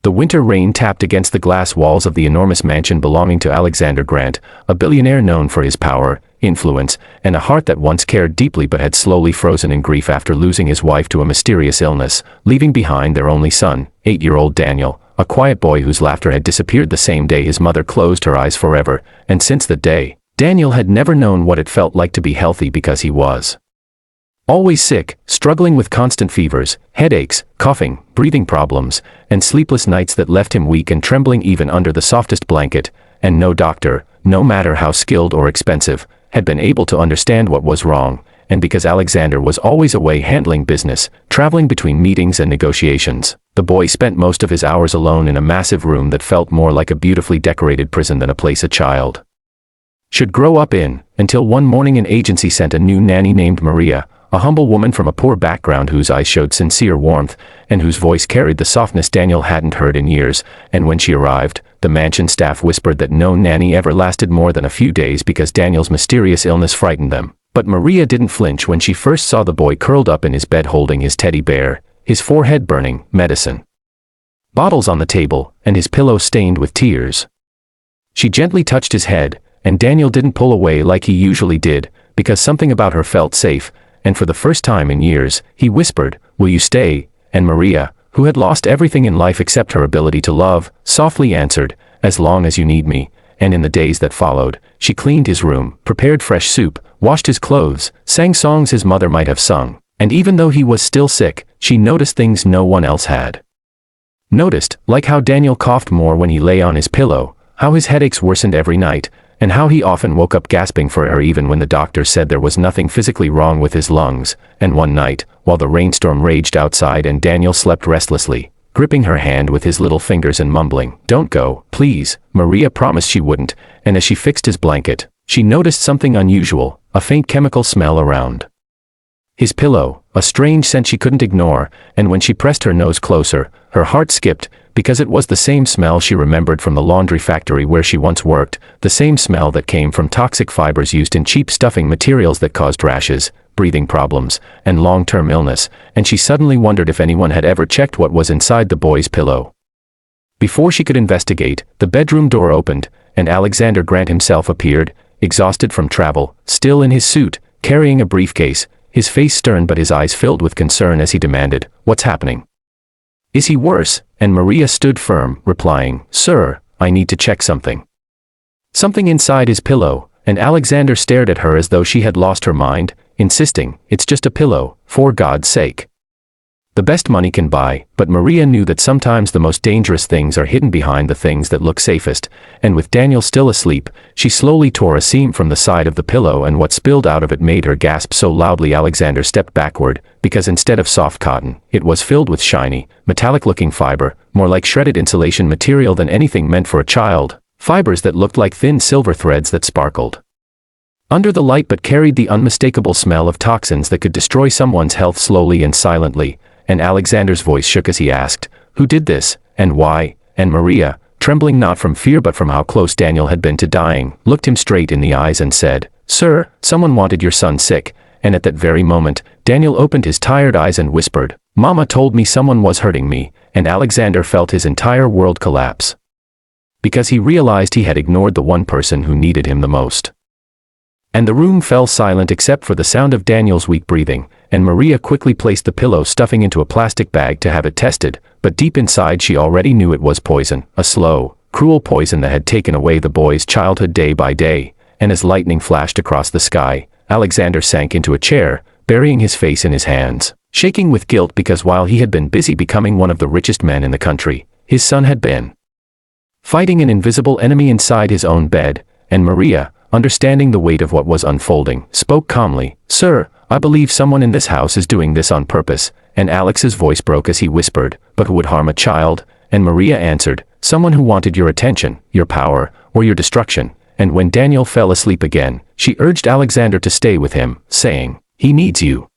The winter rain tapped against the glass walls of the enormous mansion belonging to Alexander Grant, a billionaire known for his power, influence, and a heart that once cared deeply but had slowly frozen in grief after losing his wife to a mysterious illness, leaving behind their only son, 8-year-old Daniel, a quiet boy whose laughter had disappeared the same day his mother closed her eyes forever, and since that day, Daniel had never known what it felt like to be healthy because he was always sick, struggling with constant fevers, headaches, coughing, breathing problems, and sleepless nights that left him weak and trembling even under the softest blanket, and no doctor, no matter how skilled or expensive, had been able to understand what was wrong, and because Alexander was always away handling business, traveling between meetings and negotiations, the boy spent most of his hours alone in a massive room that felt more like a beautifully decorated prison than a place a child should grow up in, until one morning an agency sent a new nanny named Maria, a humble woman from a poor background whose eyes showed sincere warmth, and whose voice carried the softness Daniel hadn't heard in years, and when she arrived, the mansion staff whispered that no nanny ever lasted more than a few days because Daniel's mysterious illness frightened them. But Maria didn't flinch when she first saw the boy curled up in his bed holding his teddy bear, his forehead burning, medicine bottles on the table, and his pillow stained with tears. She gently touched his head, and Daniel didn't pull away like he usually did, because something about her felt safe, and for the first time in years, he whispered, "Will you stay?" And Maria, who had lost everything in life except her ability to love, softly answered, "As long as you need me." And in the days that followed, she cleaned his room, prepared fresh soup, washed his clothes, sang songs his mother might have sung, and even though he was still sick, she noticed things no one else had noticed, like how Daniel coughed more when he lay on his pillow, how his headaches worsened every night, and how he often woke up gasping for air even when the doctor said there was nothing physically wrong with his lungs. And one night, while the rainstorm raged outside and Daniel slept restlessly, gripping her hand with his little fingers and mumbling, "Don't go, please," Maria promised she wouldn't, and as she fixed his blanket, she noticed something unusual, a faint chemical smell around his pillow, a strange scent she couldn't ignore, and when she pressed her nose closer, her heart skipped, because it was the same smell she remembered from the laundry factory where she once worked, the same smell that came from toxic fibers used in cheap stuffing materials that caused rashes, breathing problems, and long-term illness, and she suddenly wondered if anyone had ever checked what was inside the boy's pillow. Before she could investigate, the bedroom door opened, and Alexander Grant himself appeared, exhausted from travel, still in his suit, carrying a briefcase, his face stern but his eyes filled with concern as he demanded, "What's happening? Is he worse?" And Maria stood firm, replying, "Sir, I need to check something." Something inside his pillow, and Alexander stared at her as though she had lost her mind, insisting, "It's just a pillow, for God's sake. The best money can buy." But Maria knew that sometimes the most dangerous things are hidden behind the things that look safest, and with Daniel still asleep, she slowly tore a seam from the side of the pillow and what spilled out of it made her gasp so loudly Alexander stepped backward, because instead of soft cotton, it was filled with shiny, metallic-looking fiber, more like shredded insulation material than anything meant for a child, fibers that looked like thin silver threads that sparkled under the light but carried the unmistakable smell of toxins that could destroy someone's health slowly and silently. And Alexander's voice shook as he asked, "Who did this, and why?" And Maria, trembling not from fear but from how close Daniel had been to dying, looked him straight in the eyes and said, "Sir, someone wanted your son sick." And at that very moment, Daniel opened his tired eyes and whispered, "Mama told me someone was hurting me," and Alexander felt his entire world collapse, because he realized he had ignored the one person who needed him the most. And the room fell silent except for the sound of Daniel's weak breathing, and Maria quickly placed the pillow stuffing into a plastic bag to have it tested, but deep inside she already knew it was poison, a slow, cruel poison that had taken away the boy's childhood day by day. And as lightning flashed across the sky, Alexander sank into a chair, burying his face in his hands, shaking with guilt because while he had been busy becoming one of the richest men in the country, his son had been fighting an invisible enemy inside his own bed. And Maria, understanding the weight of what was unfolding, spoke calmly, "Sir, I believe someone in this house is doing this on purpose." And Alex's voice broke as he whispered, "But who would harm a child?" And Maria answered, "Someone who wanted your attention, your power, or your destruction." And when Daniel fell asleep again, she urged Alexander to stay with him, saying, "He needs you.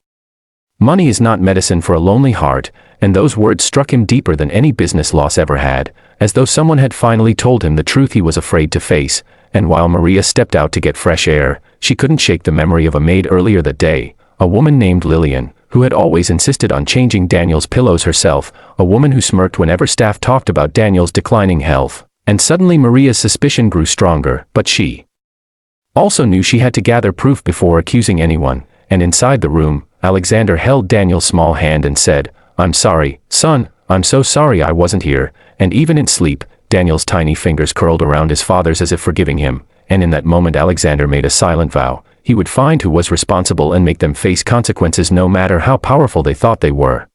Money is not medicine for a lonely heart." And those words struck him deeper than any business loss ever had, as though someone had finally told him the truth he was afraid to face. And while Maria stepped out to get fresh air, she couldn't shake the memory of a maid earlier that day, a woman named Lillian, who had always insisted on changing Daniel's pillows herself, a woman who smirked whenever staff talked about Daniel's declining health. And suddenly Maria's suspicion grew stronger, but she also knew she had to gather proof before accusing anyone, and inside the room, Alexander held Daniel's small hand and said, "I'm sorry, son, I'm so sorry I wasn't here," and even in sleep, Daniel's tiny fingers curled around his father's as if forgiving him, and in that moment Alexander made a silent vow. He would find who was responsible and make them face consequences no matter how powerful they thought they were.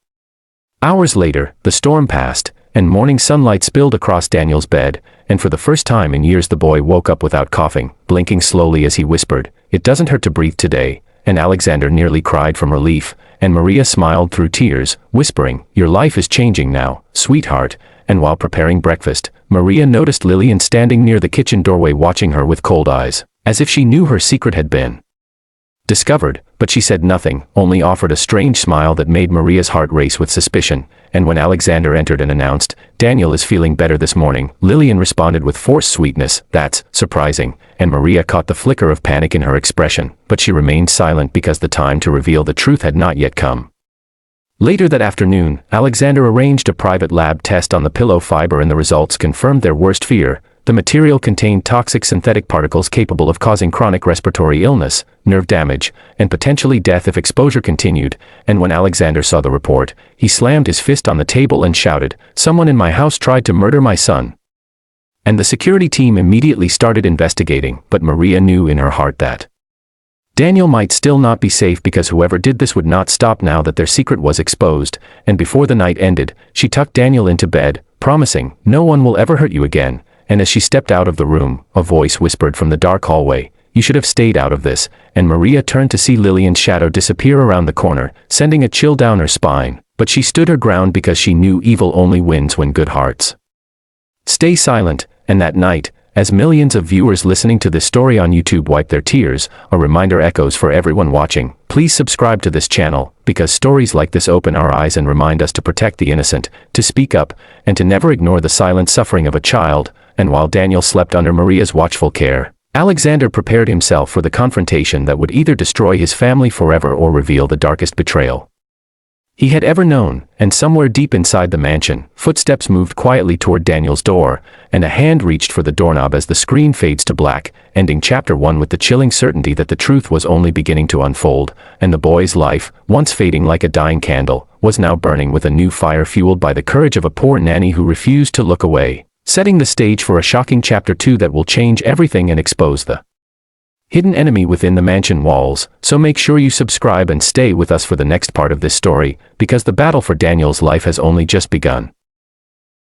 Hours later, the storm passed, and morning sunlight spilled across Daniel's bed, and for the first time in years the boy woke up without coughing, blinking slowly as he whispered, "It doesn't hurt to breathe today," and Alexander nearly cried from relief, and Maria smiled through tears, whispering, "Your life is changing now, sweetheart," and while preparing breakfast, Maria noticed Lillian standing near the kitchen doorway watching her with cold eyes, as if she knew her secret had been discovered, but she said nothing, only offered a strange smile that made Maria's heart race with suspicion, and when Alexander entered and announced, "Daniel is feeling better this morning," Lillian responded with forced sweetness, "That's surprising," and Maria caught the flicker of panic in her expression, but she remained silent because the time to reveal the truth had not yet come. Later that afternoon, Alexander arranged a private lab test on the pillow fiber and the results confirmed their worst fear. The material contained toxic synthetic particles capable of causing chronic respiratory illness, nerve damage, and potentially death if exposure continued, and when Alexander saw the report, he slammed his fist on the table and shouted, "Someone in my house tried to murder my son." And the security team immediately started investigating, but Maria knew in her heart that Daniel might still not be safe because whoever did this would not stop now that their secret was exposed, and before the night ended, she tucked Daniel into bed, promising, "No one will ever hurt you again," and as she stepped out of the room, a voice whispered from the dark hallway, "You should have stayed out of this," and Maria turned to see Lillian's shadow disappear around the corner, sending a chill down her spine, but she stood her ground because she knew evil only wins when good hearts stay silent, and that night, as millions of viewers listening to this story on YouTube wipe their tears, a reminder echoes for everyone watching. Please subscribe to this channel, because stories like this open our eyes and remind us to protect the innocent, to speak up, and to never ignore the silent suffering of a child. And while Daniel slept under Maria's watchful care, Alexander prepared himself for the confrontation that would either destroy his family forever or reveal the darkest betrayal he had ever known. And somewhere deep inside the mansion, footsteps moved quietly toward Daniel's door, and a hand reached for the doorknob as the screen fades to black, ending Chapter 1 with the chilling certainty that the truth was only beginning to unfold, and the boy's life, once fading like a dying candle, was now burning with a new fire fueled by the courage of a poor nanny who refused to look away, setting the stage for a shocking Chapter 2 that will change everything and expose the hidden enemy within the mansion walls. So make sure you subscribe and stay with us for the next part of this story, because the battle for Daniel's life has only just begun.